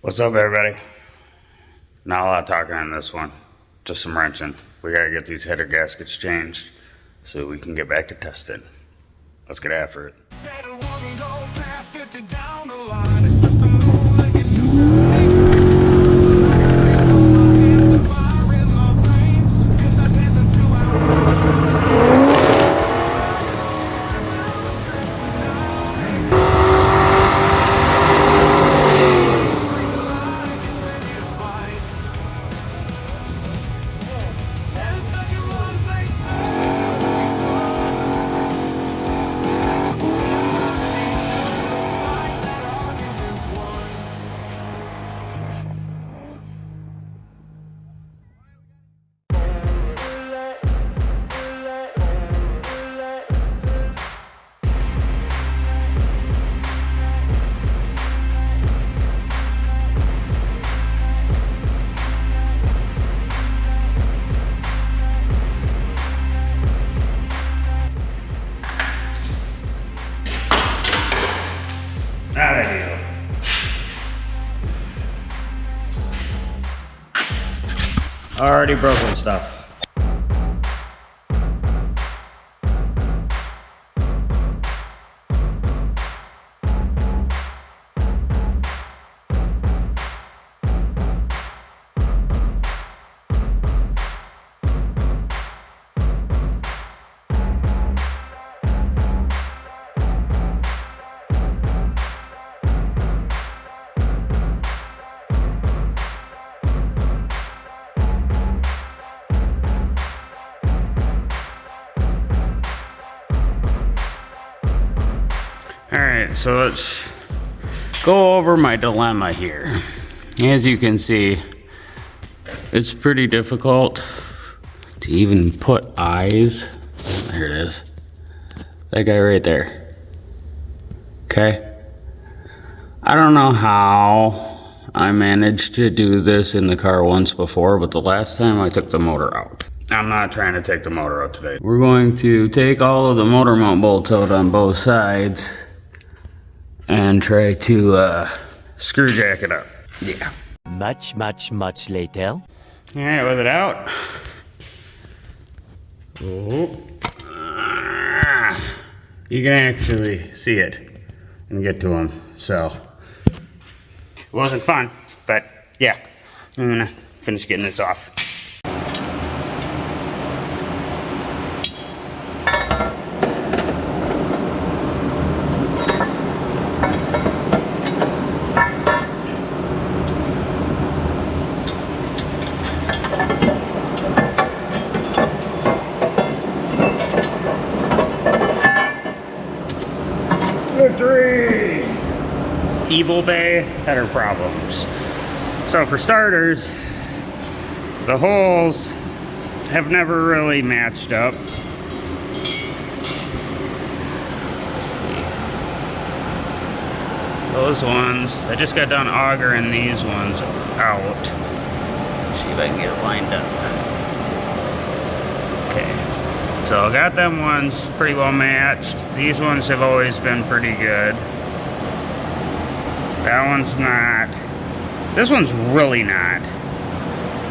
What's up, everybody? Not a lot of talking on this one, just some wrenching. We gotta get these header gaskets changed so we can get back to testing. Let's get after it. Ideal. Already broken stuff. Alright, so let's go over my dilemma here. As you can see, it's pretty difficult to even put eyes. There it is. That guy right there. Okay? I don't know how I managed to do this in the car once before, but the last time I took the motor out. I'm not trying to take the motor out today. We're going to take all of the motor mount bolts out on both sides and try to screw jack it up. Yeah. Much later. All right, with it out. Oh. You can actually see it and get to them. So it wasn't fun, but yeah, I'm gonna finish getting this off. Victory! Evil Bay had her problems. So for starters, the holes have never really matched up. Those ones, I just got done augering these ones out. Let's see if I can get it lined up. Okay. So I got them ones pretty well matched. These ones have always been pretty good. That one's not. This one's really not.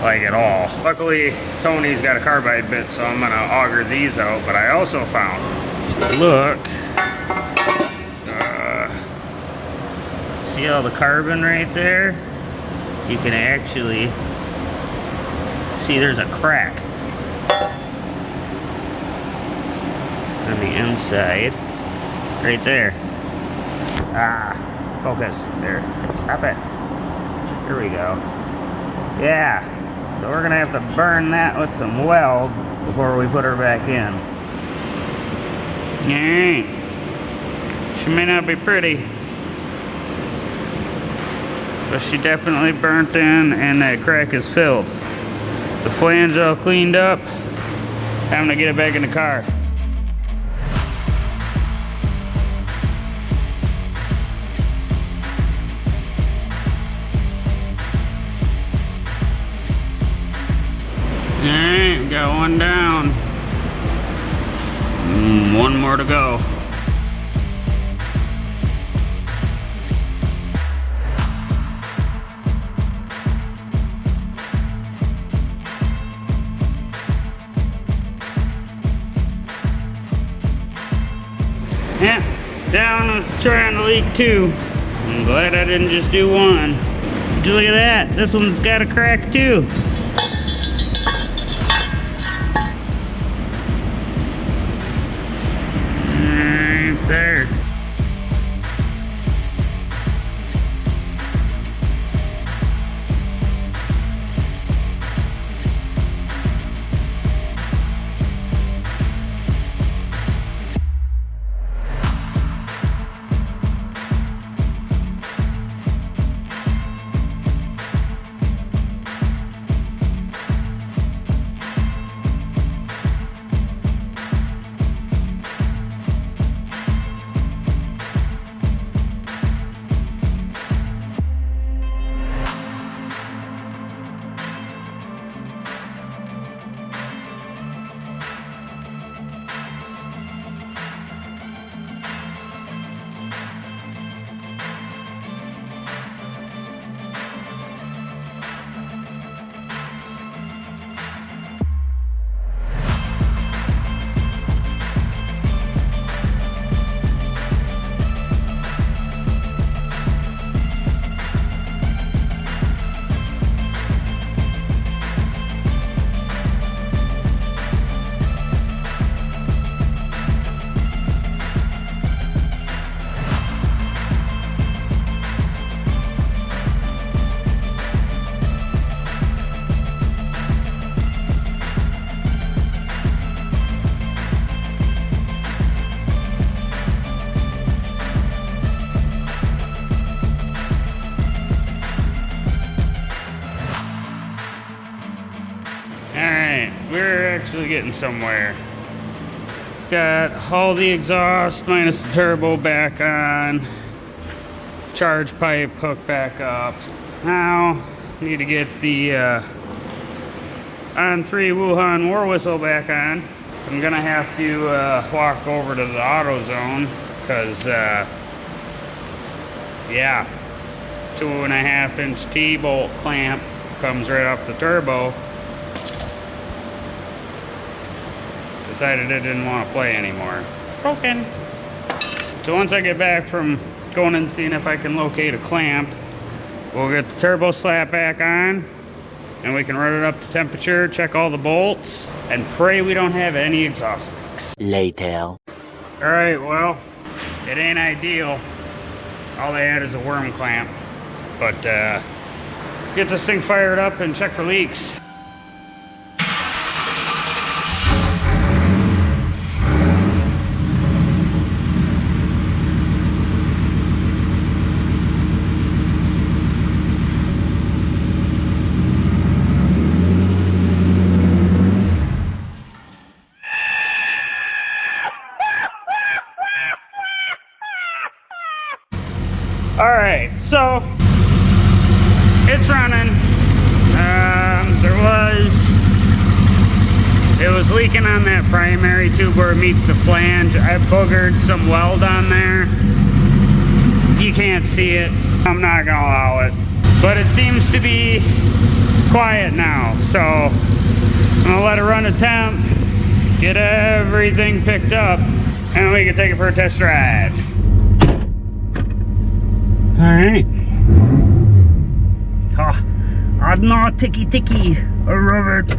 Like at all. Luckily, Tony's got a carbide bit, so I'm gonna auger these out. But I also found, look, see all the carbon right there? You can actually see there's a crack on the inside, right there. Focus, there, stop it. Here we go. Yeah, so we're gonna have to burn that with some weld before we put her back in. Alright, she may not be pretty, but she definitely burnt in and that crack is filled. The flange all cleaned up, time to get it back in the car. Alright, we got one down. One more to go. Yeah, that one was trying to leak too. I'm glad I didn't just do one. Look at that, this one's got a crack too. Right there. Alright, we're actually getting somewhere. Got all the exhaust minus the turbo back on. Charge pipe hooked back up. Now, need to get the on 3 Wuhan war whistle back on. I'm gonna have to walk over to the AutoZone because, yeah, 2.5-inch T-bolt clamp comes right off the turbo. Decided I didn't want to play anymore. Broken. So once I get back from going and seeing if I can locate a clamp, we'll get the turbo slap back on and we can run it up to temperature, check all the bolts, and pray we don't have any exhaust leaks. Later. Alright, well, it ain't ideal. All they had is a worm clamp. But get this thing fired up and check for leaks. Alright, so it's running. It was leaking on that primary tube where it meets the flange. I boogered some weld on there. You can't see it. I'm not gonna allow it. But it seems to be quiet now, so I'm gonna let it run a temp, get everything picked up, and we can take it for a test drive. Alright. No, ticky. I love it.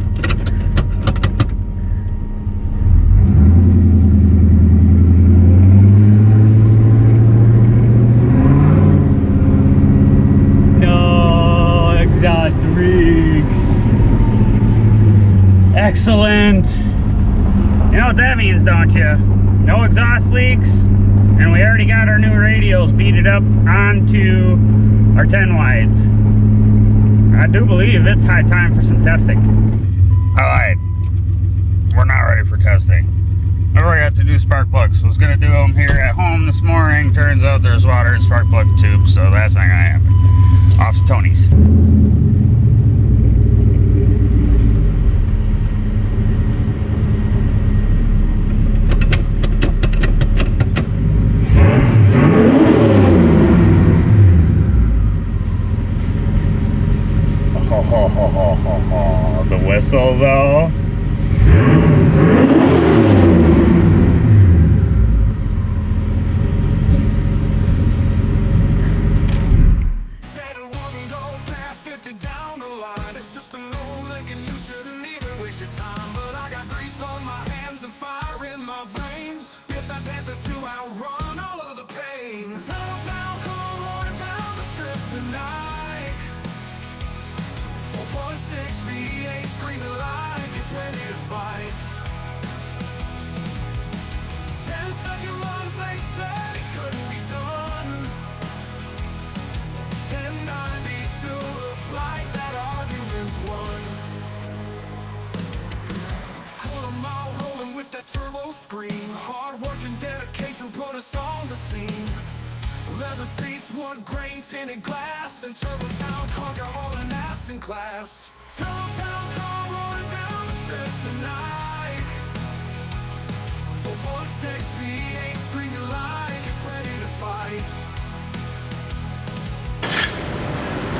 No exhaust leaks. Excellent. You know what that means, don't you? No exhaust leaks. And we already got our new radials beaded up onto our 10 wides. I do believe it's high time for some testing. Alright, we're not ready for testing. What do I got to do? Spark plugs. I was gonna do them here at home this morning. Turns out there's water in spark plug tubes, so that's not gonna happen. Off to Tony's. The whistle though. your time, but I got grease on my hands and fire in my veins. If that panther to outrun all of the pain. Tunnel town, come roaring down the strip tonight. 4.6 V8 screaming like it's ready to fight. 10-second runs, they said it couldn't be done. 1092 looks like that argument's won. Quarter mile rolling with that turbo scream. Hard work and dedication put us on the scene. Leather seats, wood grain, tinted glass, and Turbo Town conquer hauling ass in class. Turbo Town car rolling down the strip tonight. 4.6 V8 screaming like it's ready to fight.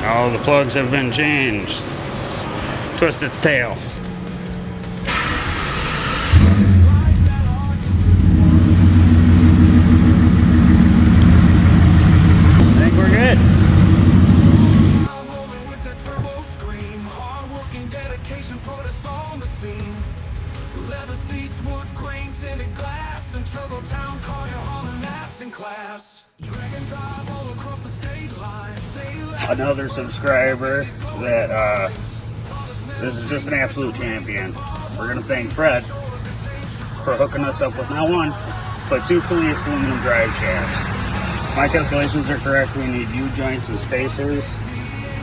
All the plugs have been changed. Twist its tail. I think we're good. Rolling with the turbo scream. Hard work and dedication put us on the scene. Leather seats, wood grain, tinted glass, and Turbo Town car you're hauling ass in class. Drag and drive all across the state lines. Another subscriber that this is just an absolute champion. We're gonna thank Fred for hooking us up with not one, but 2 police aluminum drive shafts. My calculations are correct. We need U-joints and spacers,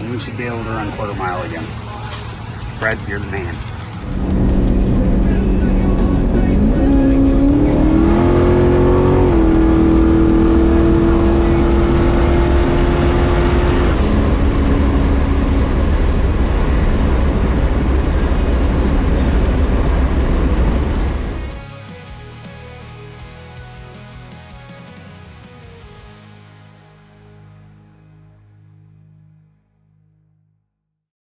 and we should be able to run quarter mile again. Fred, you're the man.